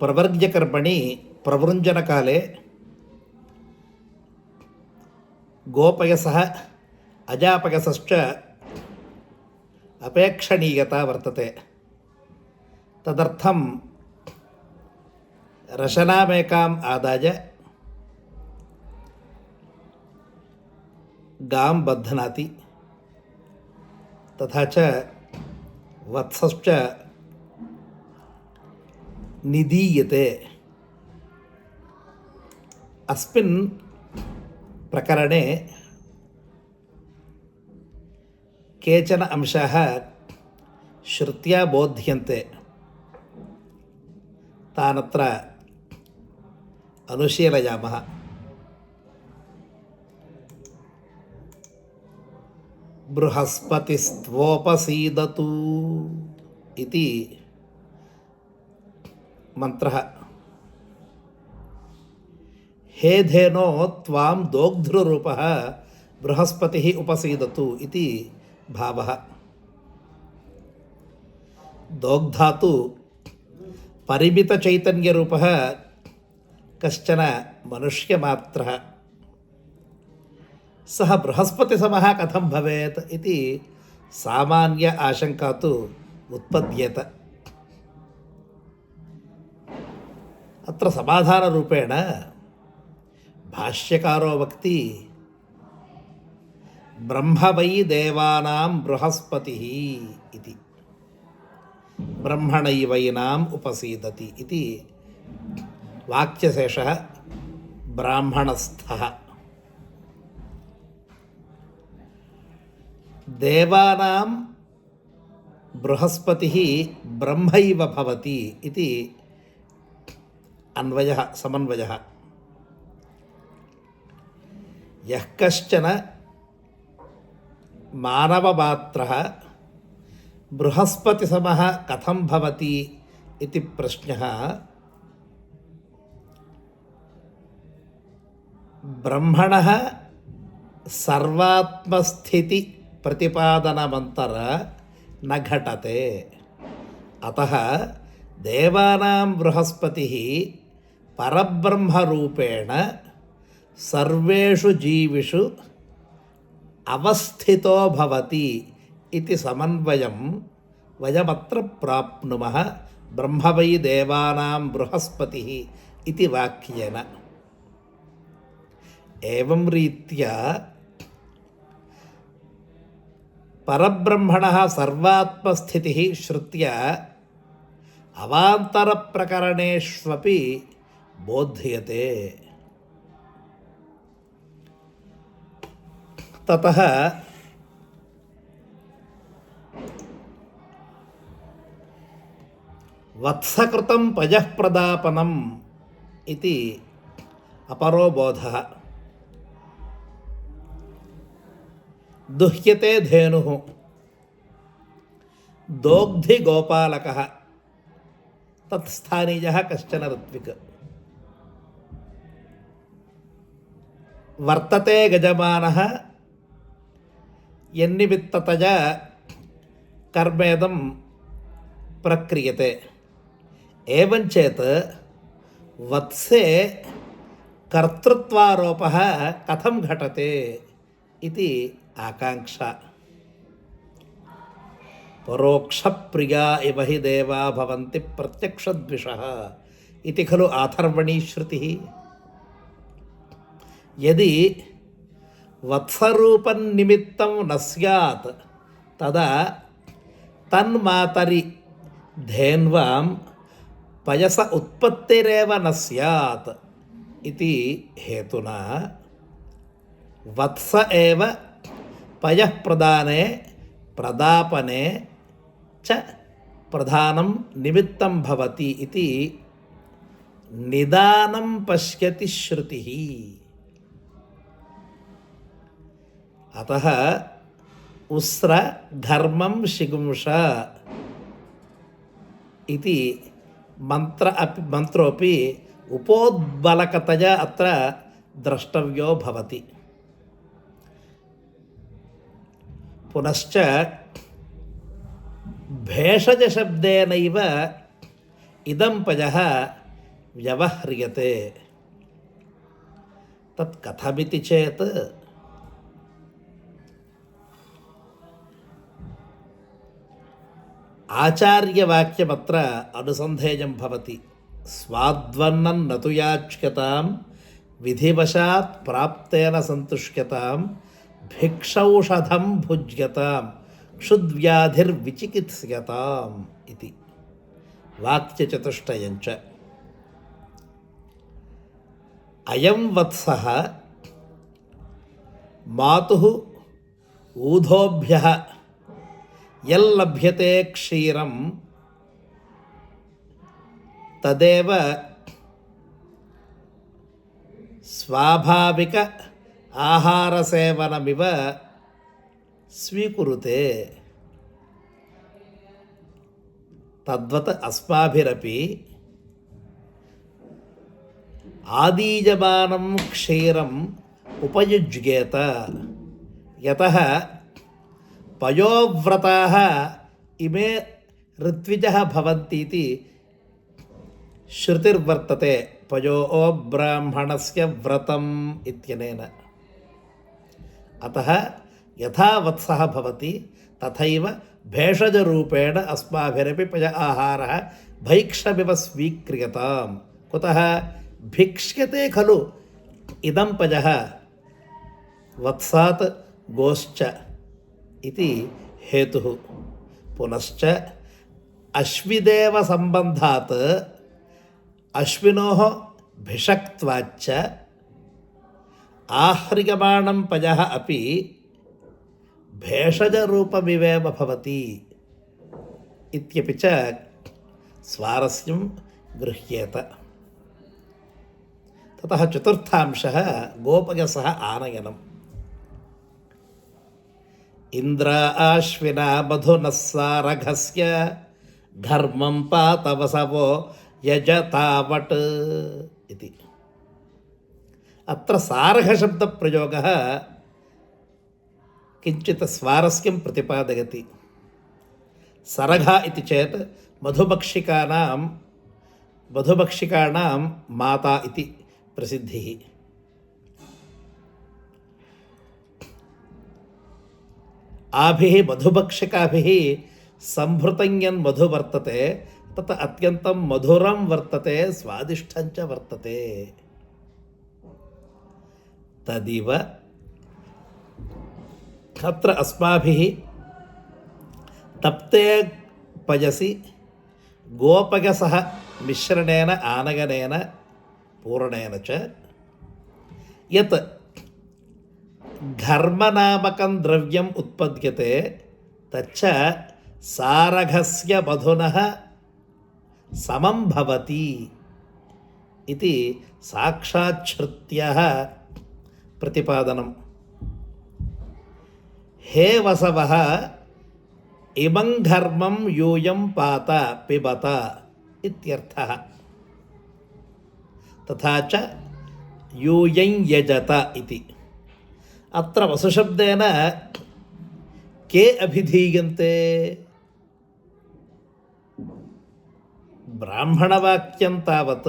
प्रवर्ग्यकर्मणि प्रवृञ्जनकाले गोपयसः अजापयसश्च अपेक्षणीयता वर्तते। तदर्थं रशनामेकाम् आदाय गां बध्नाति, तथा च वत्सश्च निदीयते। अस्मिन् प्रकरणे केचन अंशाः श्रुत्या बोध्यन्ते, तानत्र अनुशीलयामः। बृहस्पतिस्त्वोपसीदतु इति मंत्रः। हे धेनो त्वां दोग्ध्रुरूपः बृहस्पतिः उपसीदतु इति भावः। दोग्धातु परिमितचैतन्यरूपः कश्चन मनुष्यमात्रः। सः बृहस्पतिसमः कथं भवेत् इति सामान्य आशंका तु उत्पद्येत। अत्र समाधानरूपेण भाष्यकारो वक्ति ब्रह्म वै देवानां बृहस्पतिः इति, ब्रह्मणैवैनाम् उपसीदति इति वाक्यशेषः ब्राह्मणस्थः। देवानां बृहस्पतिः ब्रह्मैव भवति इति अन्वयः, समन्वयः। यः कश्चन मानवमात्रः बृहस्पतिसमः कथं भवति इति प्रश्नः ब्रह्मणः सर्वात्मस्थिति प्रतिपादनमन्तर न घटते। अतः देवानां बृहस्पतिः परब्रह्मरूपेण सर्वेषु जीविषु अवस्थितो भवति इति समन्वयं वयमत्र प्राप्नुमः ब्रह्म वै देवानां बृहस्पतिः इति वाक्येन। एवं रीत्या परब्रह्मणः सर्वात्मस्थितिः श्रुत्या अवान्तरप्रकरणेष्वपि बोध्यते। ततः वत्सकृतं पयः प्रदापनम् इति अपरो बोधः। दुह्यते धेनुः दोग्धि गोपालकः तत्स्थानीयः कश्चन ऋत्विक्। वर्तते गजमानः यन्निमित्ततया कर्मेदं प्रक्रियते। एवञ्चेत् वत्से कर्तृत्वारोपः कथं घटते इति आकांक्षा। परोक्षप्रिया इव हि देवा भवन्ति प्रत्यक्षद्विषः इति खलु आथर्वणी श्रुतिः। यदि वत्सरूपन्निमित्तं न स्यात् तदा तन्मातरि धेन्वां पयस उत्पत्तिरेव न स्यात् इति हेतुना वत्स एव पयः प्रदाने प्रदापने च प्रधानं निमित्तं भवति इति निदानं पश्यति श्रुतिः। अतः उस्र धर्मं शिगुंष इति मंत्रोपि उपोद्बलकतया अत्र द्रष्टव्यो भवति। पुनश्च भेषजशब्देनैव इदं पयः व्यवह्रियते तत् कथमिति चेत् आचार्यवाक्यमत्र अनुसन्धेयं भवति। स्वाद्वन्नं न तु याच्यतां विधिवशात् प्राप्तेन सन्तुष्यतां भिक्षौषधं भुज्यतां क्षुद्व्याधिर्विचिकित्स्यताम् इति वाक्यचतुष्टयञ्च। अयं वत्सः मातुः ऊधोभ्यः यल्लभ्यते क्षीरं तदेव स्वाभाविक आहारसेवनमिव स्वीकुरुते। तद्वत् अस्माभिरपि आदीयमानं क्षीरम् उपयुज्येत। यतः पयोव्रताः इमे ऋत्विजः भवन्तीति श्रुतिर्वर्तते। पयो ब्राह्मणस्य व्रतम् इत्यनेन। अतः यथा वत्सः भवति तथैव भेषजरूपेण अस्माभिरपि पय आहारः भैक्षमिव स्वीक्रियताम्। कुतः भिक्ष्यते खलु इदं पयः वत्सात् गोश्च इति हेतुः। पुनश्च अश्विदेव सम्बन्धात् अश्विनोः भिषक्त्वाच्च आह्रियमाणं पयः अपि भेषजरूपमिवेव भवति इत्यपि च स्वारस्यं गृह्येत। ततः चतुर्थांशः गोपयसः आनयनम्। इन्द्र आश्विना मधुनः सारघस्य घर्मं पातवसवो यजतावट् इति। अत्र सारघशब्दप्रयोगः किञ्चित् स्वारस्यं प्रतिपादयति। सरघ इति चेत् मधुभक्षिकाणां माता इति प्रसिद्धिः। आभिः मधुभक्षिकाभिः संभृतं यन्मधु वर्तते तत् अत्यन्तं मधुरं वर्तते, स्वादिष्ठं च वर्तते। तदिव अत्र अस्माभिः तप्ते पयसि गोपयसः मिश्रणेन आनयनेन पूरणेन च यत् घर्मनामकं द्रव्यम् उत्पद्यते तच्च सारघस्य मधुनः समं भवति इति साक्षात् श्रुत्यः प्रतिपादनम्। हे वसवः इमं घर्मं यूयं पात पिबत इत्यर्थः। तथा च यूयं यजत इति। अत्र वसुशब्देन के अभिधीयन्ते? ब्राह्मणवाक्यं तावत्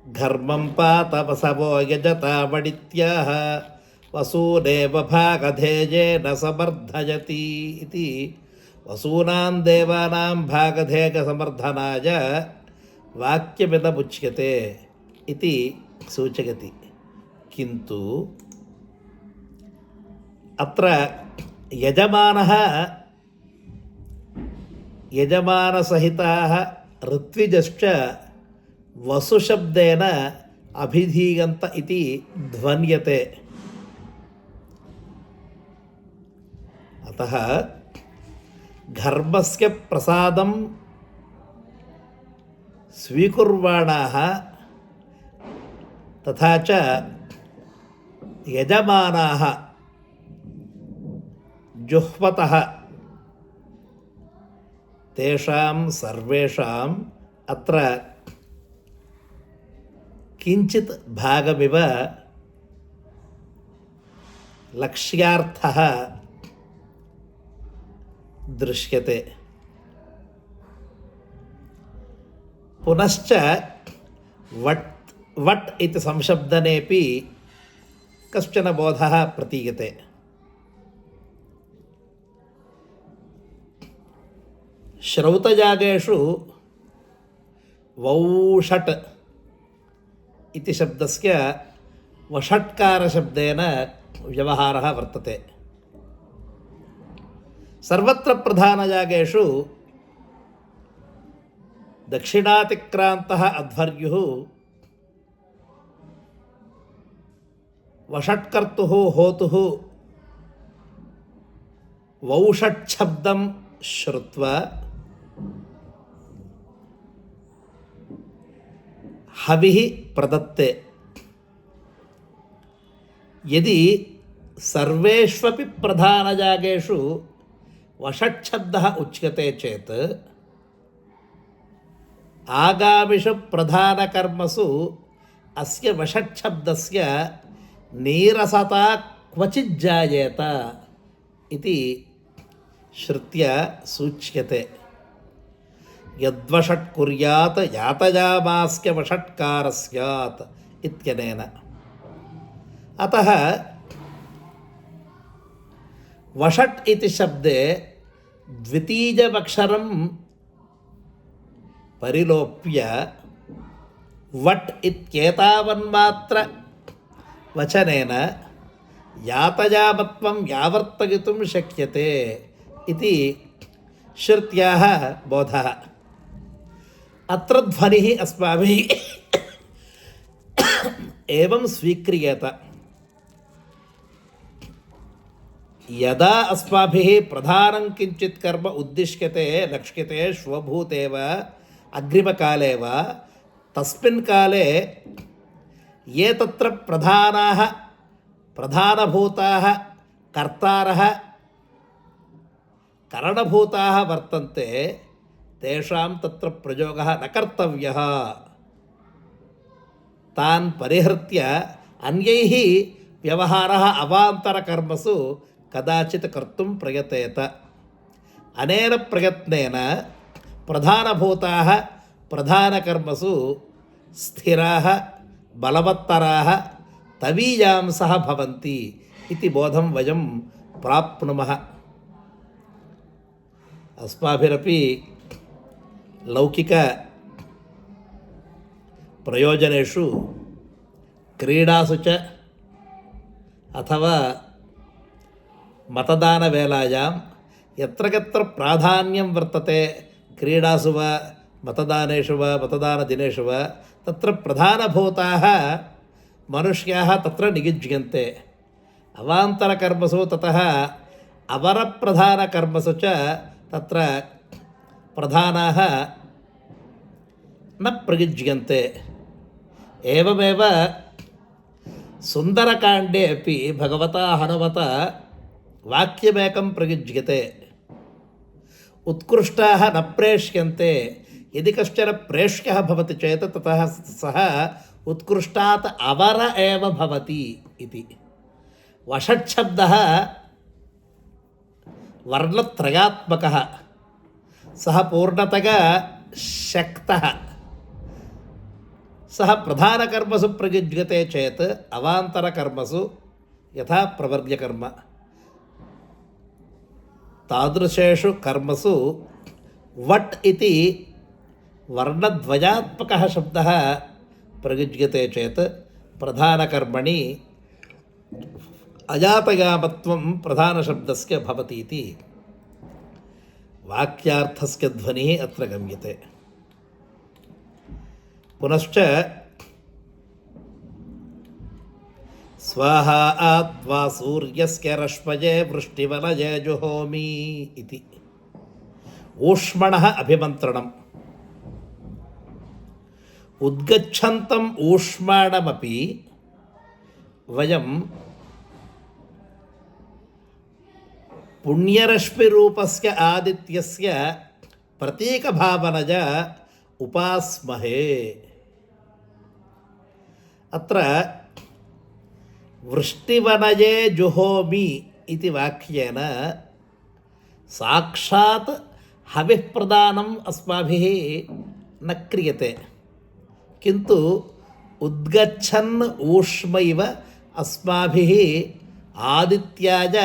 घर्मं पात वसवो यजतावडित्याह वसूनेव भागधेयेन समर्धयति इति वसूनां देवानां भागधेयसमर्धनाय वाक्यमिदमुच्यते इति सूचयति। किन्तु अत्र यजमानसहिताः ऋत्विजश्च वसुशब्देन अभिधीयन्त इति ध्वन्यते। अतः घर्मस्य प्रसादं स्वीकुर्वाणाः तथा च यजमानाः जुह्वतः तेषां सर्वेषाम् अत्र किञ्चित् भागमिव लक्ष्यार्थः दृश्यते। पुनश्च वट् वट् इति संशब्दनेपि कश्चन बोधः प्रतीयते। श्रौतजागेषु वौषट् इति शब्दस्य वषट्कारशब्देन व्यवहारः वर्तते। सर्वत्र प्रधानजागेषु दक्षिणातिक्रान्तः अध्वर्युः वषट्कर्तुः होतुः वौषट्शब्दं श्रुत्वा हविः प्रदत्ते। यदि सर्वेष्वपि प्रधानजागेषु वषट्शब्दः उच्यते चेत् आगामिषु प्रधानकर्मसु अस्य वषट्शब्दस्य नीरसता क्वचिज्जायेत इति श्रुत्या सूच्यते। यद्वषट् कुर्यात् यातयामास्य वषट्कार स्यात् इत्यनेन। अतः वषट् इति शब्दे द्वितीयमक्षरं परिलोप्य वट् इत्येतावन्मात्र वचनेन यातयामत्वं व्यावर्तयितुं शक्यते इति श्रुत्याः बोधः। अत्र ध्वनिः अस्माभिः एवं स्वीक्रियेत। यदा अस्माभिः प्रधानं किञ्चित् कर्म उद्दिश्यते लक्ष्यते श्वभूते वा अग्रिमकाले वा तस्मिन् काले ये तत्र प्रधानभूताः कर्तारः करणभूताः वर्तन्ते तेषां तत्र प्रयोगः न कर्तव्यः। तान् परिहृत्य अन्यैः व्यवहारः अवान्तरकर्मसु कदाचित् कर्तुं प्रयतेत। अनेन प्रयत्नेन प्रधानभूताः प्रधानकर्मसु स्थिराः बलवत्तराः तवीयांसः भवन्ति इति बोधं वयं प्राप्नुमः। अस्माभिरपि लौकिकप्रयोजनेषु क्रीडासु च अथवा मतदानवेलायां यत्र यत्र प्राधान्यं वर्तते क्रीडासु वा मतदानेषु वा मतदानदिनेषु वा तत्र प्रधानभूताः मनुष्याः तत्र नियुज्यन्ते। अवान्तरकर्मसु ततः अवरप्रधानकर्मसु च तत्र प्रधानाः न प्रयुज्यन्ते। एवमेव सुन्दरकाण्डे अपि भगवता हनुमता वाक्यमेकं प्रयुज्यते। उत्कृष्टाः न प्रेष्यन्ते। यदि कश्चन प्रेष्यः भवति चेत् ततः सः उत्कृष्टात् अवर एव भवति इति। वषट्शब्दः वर्णत्रयात्मकः। सः पूर्णतया शक्तः। सः प्रधानकर्मसु प्रयुज्यते चेत् अवान्तरकर्मसु यथा प्रवर्ग्यकर्म तादृशेषु कर्मसु वट् इति वर्णद्वयात्मकः शब्दः प्रयुज्यते चेत् प्रधानकर्मणि अजातयामत्वं प्रधानशब्दस्य भवति इति वाक्यार्थस्य ध्वनिः अत्र गम्यते। पुनश्च स्वाहा आत्वा सूर्यस्य रश्मये वृष्टिवलये जुहोमि इति। ऊष्मणः अभिमन्त्रणम्। उद्गच्छन्तम् ऊष्माणमपि वयं पुण्यरश्मिरूपस्य आदित्यस्य प्रतीकभावनया उपास्महे। अत्र वृष्टिवनये जुहोमि इति वाक्येन साक्षात् हविः प्रदानम् अस्माभिः न क्रियते, किन्तु उद्गच्छन् ऊष्मैव अस्माभिः आदित्याय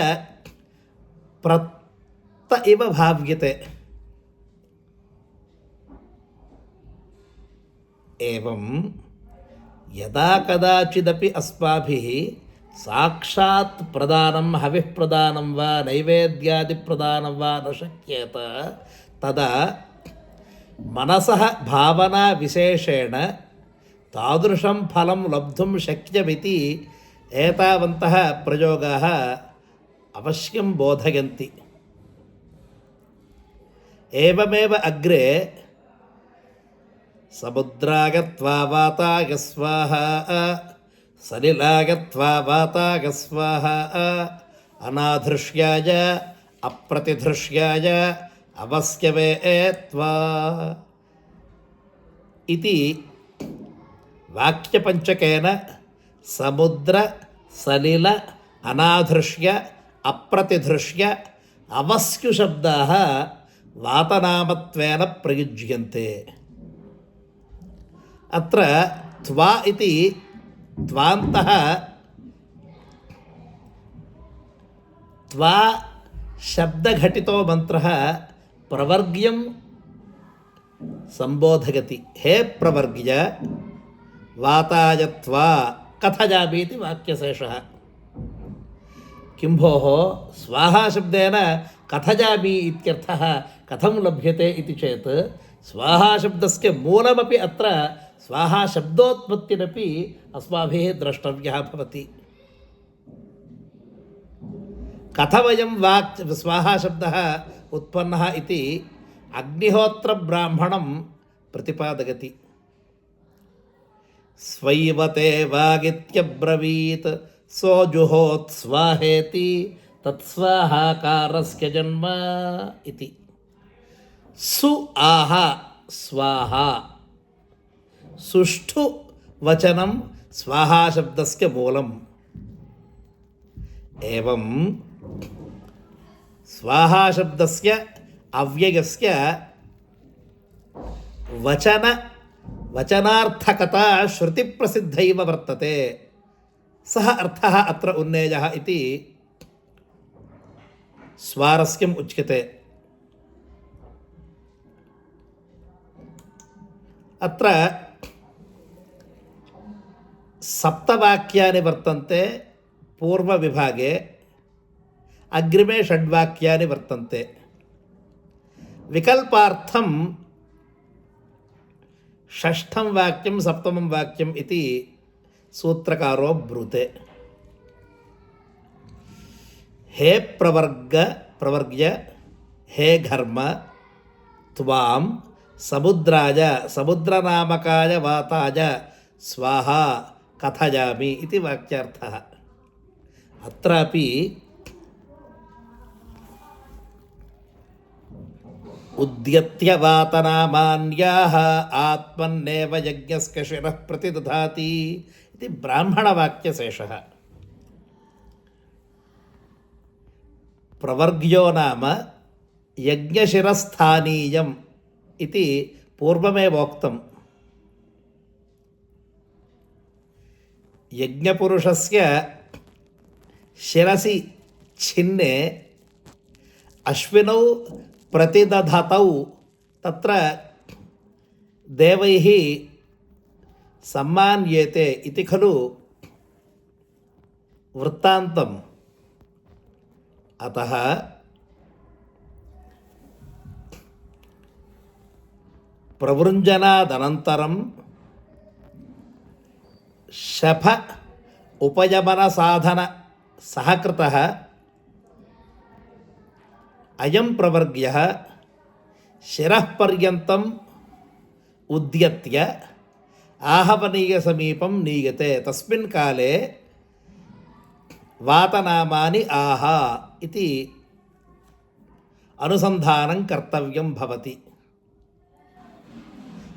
प्रत्त इव भाव्यते। एवं यदा कदाचिदपि अस्माभिः साक्षात् प्रदानं हविः प्रदानं वा नैवेद्यादिप्रदानं वा न शक्येत, तदा मनसः भावनाविशेषेण तादृशं फलं लब्धुं शक्यमिति एतावन्तः प्रयोगाः अवश्यं बोधयन्ति। एवमेव अग्रे समुद्रागत्वा वाताय स्वाहा सलिलागत्वा वाताय स्वाहा अनाधृष्याय अप्रतिधृष्याय अवस्यवेत्वा इति वाक्यपञ्चकेन समुद्र सलिल अनाधृष्य अप्रतिधृष्य अवस्युशब्दाः वातनामत्वेन प्रयुज्यन्ते। अत्र त्वा इति त्वान्तः त्वा शब्दघटितो मन्त्रः प्रवर्ग्यं सम्बोधयति। हे प्रवर्ग्य वाताय त्वा कथयामि इति वाक्यशेषः। किं भोः, स्वाहा शब्देन कथयामि इत्यर्थः कथं लभ्यते इति चेत्, स्वाहा शब्दस्य मूलमपि अत्र स्वाहा शब्दोत्पत्तिरपि अस्माभिः द्रष्टव्यः भवति। कथमयं स्वाहा शब्दः उत्पन्नः इति अग्निहोत्रब्राह्मणं प्रतिपादयति। स्वैवते वागित्यब्रवीत् सोजुहोत् स्वाहेति तत्स्वाहाकारस्य जन्म इति। सु आहा स्वाहा, सुष्ठु वचनं स्वाहा शब्दस्य मूलम्। एवं स्वाहा शब्दस्य अव्ययस्य वचनार्थकता श्रुतिप्रसिद्धैव वर्तते। सः अर्थः अत्र उन्नेयः इति स्वारस्यम् उच्यते। अत्र सप्तवाक्यानि वर्तन्ते पूर्वविभागे, अग्रिमे षड्वाक्यानि वर्तन्ते। विकल्पार्थं षष्ठं वाक्यं सप्तमं वाक्यम् इति सूत्रकारो ब्रूते। हे प्रवर्ग्य हे घर्म त्वां समुद्राय समुद्रनामकाय वाताय स्वाहा कथयामि इति वाक्यार्थः। अत्रापि उद्यत्य वातनामान्याः आत्मन्नेव यज्ञस्य शिरः प्रतिदधाति इति ब्राह्मणवाक्यशेषः। प्रवर्ग्यो नाम यज्ञशिरस्थानीयम् इति पूर्वमेवोक्तम्। यज्ञपुरुषस्य शिरसि छिन्ने अश्विनौ प्रतिदधतौ तत्र देवैः सम्मान्येते इति खलु वृत्तान्तम्। अतः प्रवृञ्जनादनन्तरं शफ उपयमनसाधन सहकृतः अयं प्रवर्ग्यः शिरः पर्यन्तम् उद्यत्य आहवनीयसमीपं नीयते। तस्मिन् काले वातनामानि आहा इति अनुसन्धानं कर्तव्यं भवति।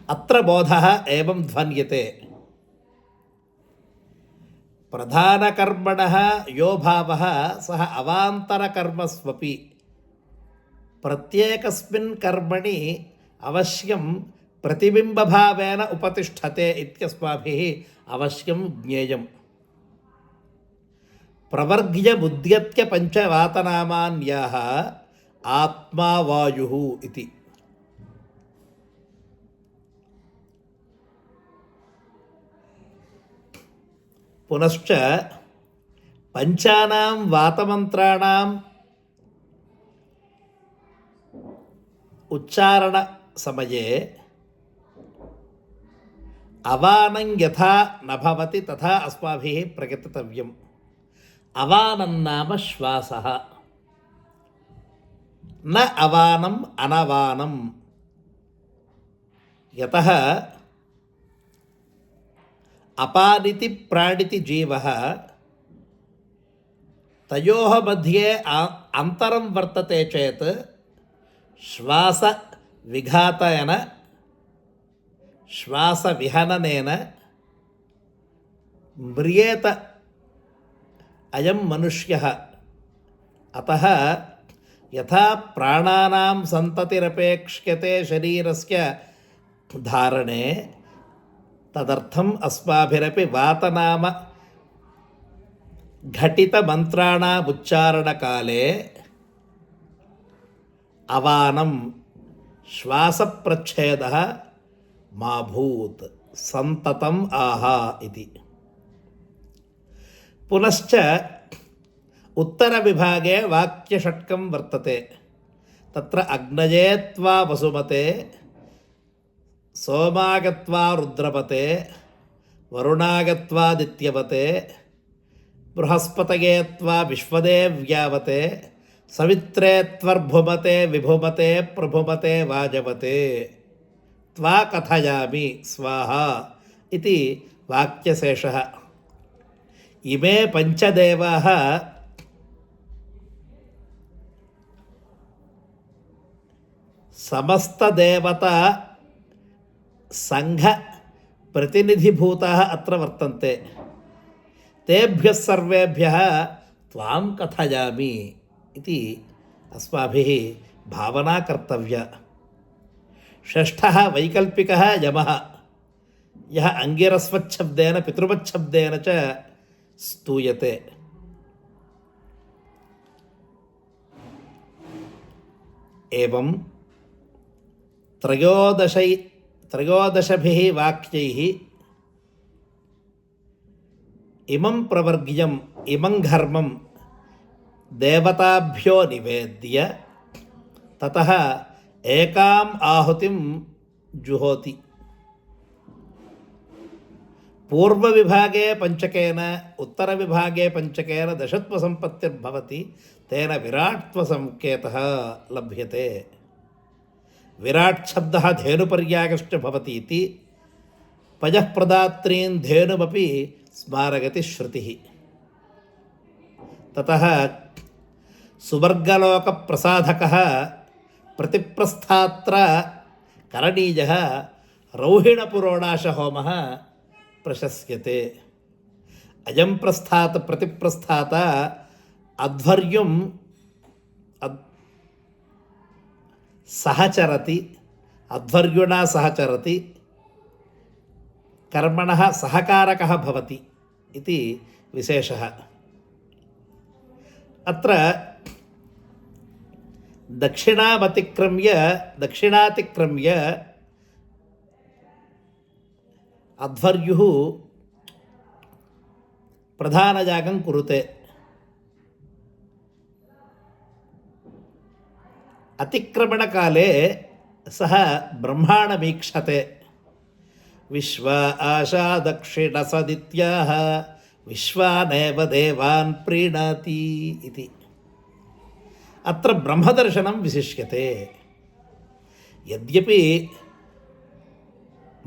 अत्र बोधः एवं ध्वन्यते। प्रधानकर्मणः यो भावः सः अवान्तरकर्मस्वपि प्रत्येकस्मिन् कर्मणि अवश्यं प्रतिबिम्बभावेन उपतिष्ठते इत्यस्माभिः अवश्यं ज्ञेयम्। प्रवर्ग्य बुद्ध्यत्य पंचवातनामान्याः आत्मा वायुः इति। पुनश्च पंचानां वातमन्त्राणाम् उच्चारण समये अवानं यथा न भवति तथा अस्माभिः प्रकटितव्यम्। अवानं नाम श्वासः, न अवानम् अनवानम्। यतः अपानिति प्राणिति जीवः तयोः मध्ये अन्तरं वर्तते चेत् श्वासविघातेन श्वासविहननेन म्रियेत अयं मनुष्यः। अतः यथा प्राणानां सन्ततिरपेक्ष्यते शरीरस्य धारणे, तदर्थम् अस्माभिरपि वातनाम घटितमन्त्राणाम् उच्चारणकाले अवानं श्वासप्रच्छेदः मा भूत्, सन्ततम् आहा इति। पुनश्च उत्तरविभागे वाक्यषट्कं वर्तते। तत्र अग्नये त्वा वसुमते, सोमागत्वा रुद्रपते, वरुणागत्वादित्यवते, बृहस्पतये त्वा विश्वदेव्यावते, सवित्रे त्वर्भुमते विभुमते प्रभुमते वाजवते, त्वा कथयामि स्वाहा इति वाक्यशेषः। इमे पंचदेवाः समस्तदेवता संघ प्रतिनिधिभूताः अत्र वर्तन्ते। तेभ्यः सर्वेभ्यः त्वां कथयामि इति अस्माभिः भावना कर्तव्या। षष्ठः वैकल्पिकः यमः, यः अंगिरस्वच्छब्देन पितृवच्छब्देन च स्तूयते। एवं त्रयोदशभिः वाक्यैः इमं प्रवर्ग्यम् इमं घर्मं देवताभ्यो निवेद्य ततः एकाम् आहुतिं जुहोति। पूर्वविभागे पंचकेन उत्तरविभागे पंचकेन दशत्वसम्पत्तिर्भवति। तेन विराट्त्वसंकेतः लभ्यते। विराट् शब्दः धेनुपर्यायश्च भवति इति पयः प्रदात्रीन् धेनुमपि स्मारयति श्रुतिः। ततः सुवर्गलोकप्रसाधकः प्रतिप्रस्थात्र करणीयः रौहिणपुरोडाशहोमः प्रशस्यते। अयं प्रस्थात प्रतिप्रस्थात अध्वर्युं सहचरति, अध्वर्युणा सहचरति, कर्मणः सहकारकः भवति इति विशेषः। अत्र दक्षिणातिक्रम्य अध्वर्युः प्रधानयागं कुरुते। अतिक्रमणकाले सः ब्रह्माणमीक्षते। विश्व आशा दक्षिणसदित्याः विश्वानेव देवान् प्रीणाति इति। अत्र ब्रह्मदर्शनं विशिष्यते। यद्यपि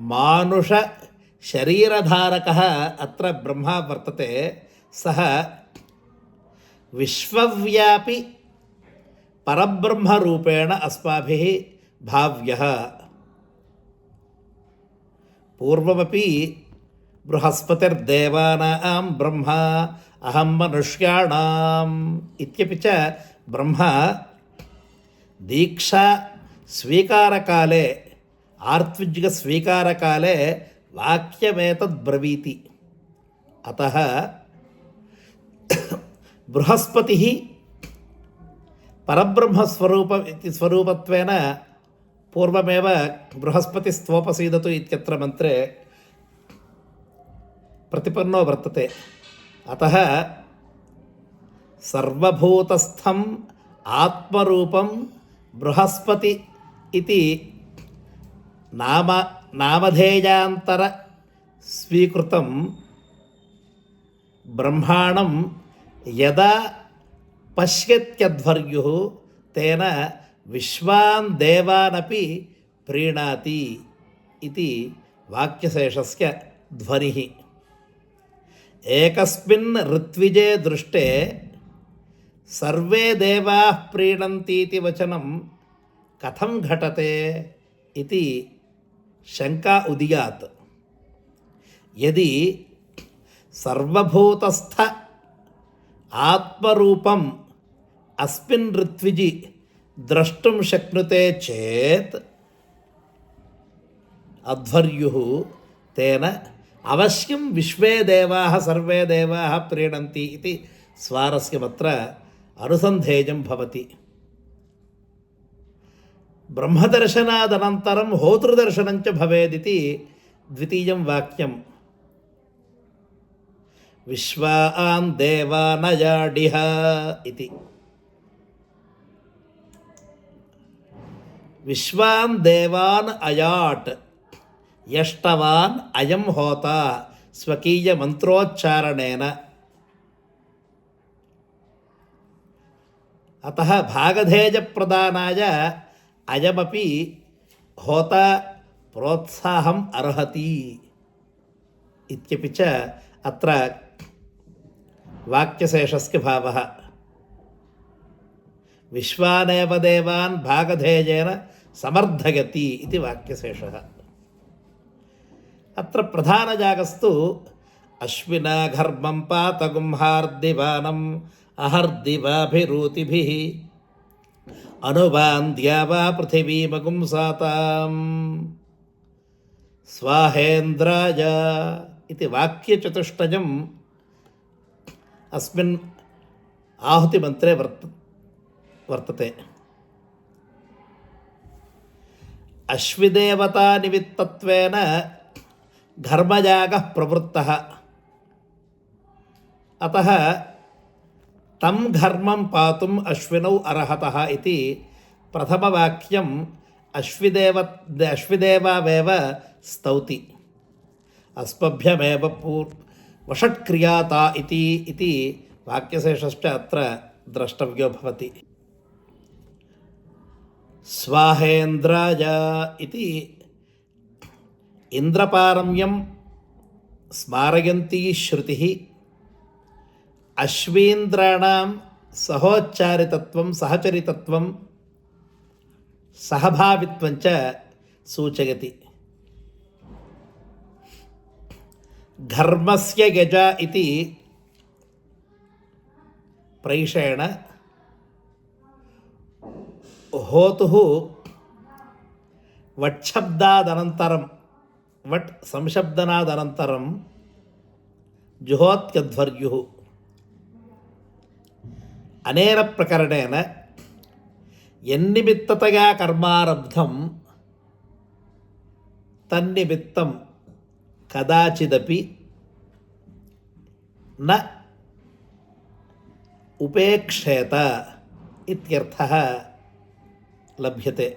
मानुष शरीरधारकः अत्र ब्रह्मा वर्तते, सः विश्वव्यापी परब्रह्मरूपेण अस्माभिः भाव्यः। पूर्वमपि बृहस्पतिर्देवानां ब्रह्मा अहं मनुष्याणाम् इत्यपि च ब्रह्मा दीक्षा स्वीकारकाले आर्त्विज्यस्वीकारकाले वाक्यमेतद्ब्रवीति। अतः बृहस्पतिः परब्रह्मस्वरूप इति स्वरूपत्वेन पूर्वमेव बृहस्पतिस्त्वोपसीदतु इत्यत्र मन्त्रे प्रतिपन्नो वर्तते। अतः सर्वभूतस्थम् आत्मरूपं बृहस्पति इति नामधेयान्तर स्वीकृतं ब्रह्माणं यदा पश्यत्यध्वर्युः तेन विश्वान् देवानपि प्रीणाति इति वाक्यशेषस्य ध्वनिः। एकस्मिन् ऋत्विजे दृष्टे सर्वे देवाः प्रीणन्तीति वचनं कथं घटते इति शंका उदीयात्। यदि सर्वभूतस्थ आत्मरूपम् अस्मिन् ऋत्विजि द्रष्टुं शक्नुते चेत् अध्वर्युः तेन अवश्यं विश्वे देवाः सर्वे देवाः प्रीणन्ति इति स्वारस्यमत्र अनुसन्धेयं भवति। ब्रह्मदर्शनादनन्तरं होतृदर्शनं च भवेदिति द्वितीयं वाक्यं। विश्वान् देवानयाडिह इति। विश्वान् देवान् अयाट् यष्टवान् अयं होता स्वकीय मंत्रोच्चारणेन। अतः भागधेय प्रदानाय अयमपि होता प्रोत्साहम् अर्हति इत्यपि च अत्र वाक्यशेषस्य भावः। विश्वानेव देवान् भागधेयेन समर्थयति इति वाक्यशेषः। अत्र प्रधानजागस्तु अश्विनाघर्मं पातगुंहार्दिवानम् अहर्दिवाभिरूतिभिः अनुवान्द्या वा पृथिवीमगुंसाताम् स्वाहेन्द्राय इति वाक्यचतुष्टयम् अस्मिन् आहुतिमन्त्रे वर्तते। अश्विदेवतानिमित्तत्वेन घर्मयागः प्रवृत्तः। अतः तं घर्मं पातुम् अश्विनौ अर्हतः इति प्रथमवाक्यम् अश्विदेवावेव स्तौति। अस्मभ्यमेव वषट्क्रियाता इति वाक्यशेषश्च अत्र द्रष्टव्यो भवति। स्वाहेन्द्राय इति इन्द्रपारम्यं स्मारयन्ती श्रुतिः अश्वीन्द्राणां सहोच्चारितत्वं सहचरितत्वं सहभावित्वं च सूचयति। घर्मस्य यज इति प्रैषेण होतुः वट्शब्दादनन्तरं वट् संशब्दनादनन्तरं जुहोत्यध्वर्युः। अनेन प्रकरणेन यन्निमित्ततया कर्मारब्धं तन्निमित्तं कदाचिदपि न उपेक्षेत इत्यर्थः लभ्यते।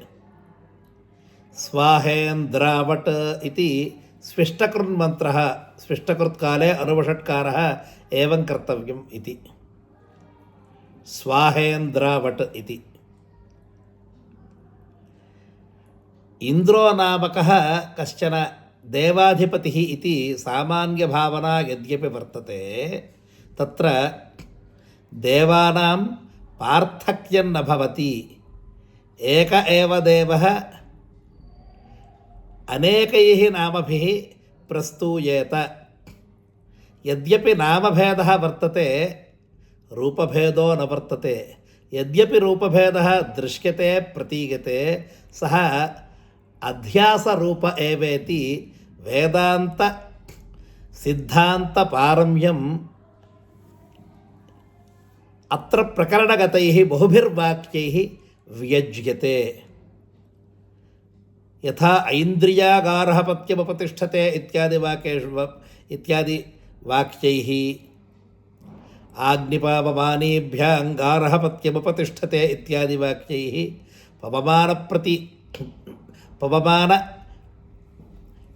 स्वाहेन्द्रावट् इति स्विष्टकृन्मन्त्रः स्विष्टकृत्काले अनुवषट्कारः एवं कर्तव्यम् इति। स्वाहेन्द्रावट् इति। इन्द्रो नामकः कश्चन देवाधिपतिः इति सामान्यभावना यद्यपि वर्तते, तत्र देवानां पार्थक्यं न भवति। एक एव देवः अनेकैः नामभिः प्रस्तूयेत। यद्यपि नामभेदः वर्तते, रूपभेदो न वर्तते। यद्यपि रूपभेदः दृश्यते प्रतीयते, सः అధ్యాసరూప ఏవేతి వేదాంత సిద్ధాంత పారమ్యం అత్ర ప్రకరణగతై బహుభిర్వాక్యై వ్యజ్యతే. యథా ఐంద్రియాగారః పత్యముపతిష్ఠతే ఇత్యాది వాక్యైః, ఆగ్నిపావమానేభ్యాంగారః పత్యముపతిష్ఠతే ఇత్యాది వాక్యైః, పవమాన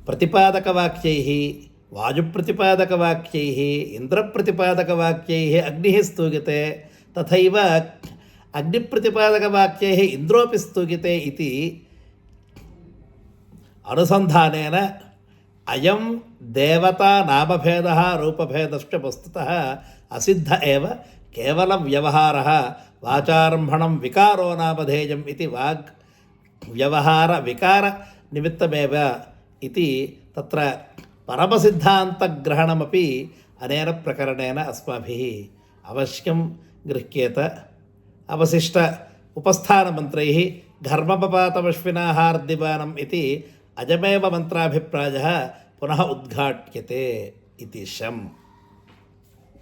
ప్రతిపాదకవాక్యైః, వాయుప్రతిపాదకవాక్యైః, ఇంద్రప్రతిపాదకవాక్యైః అగ్నిः స్తూయతే, తథైవ అగ్నిప్రతిపాదకవాక్యైः ఇంద్రోపి స్తూయతే ఇతి అనుసంధానేన అయం దేవతా నామభేదः రూపభేదశ్చ వస్తుతः అసిద్ధ ఏవ కేవలం వ్యవహారः వాచారంభణం వికారో నామధేయం ఇది వాగ్ వ్యవహార వికార నిమిత్తమేవ ఇది తత్ర పరమసిద్ధాంతగ్రహణమపి అనేన ప్రకరణేన అస్మాభిः అవశ్యం గృహ్యేత. అవశిష్ట ఉపస్థానమంత్రైः ఘర్మపపాతమశ్వినాహార్దివానం ఇది అజమేవ మంత్రాభిప్రాయः పునః ఉద్ఘాట్యతే ఇతి శం.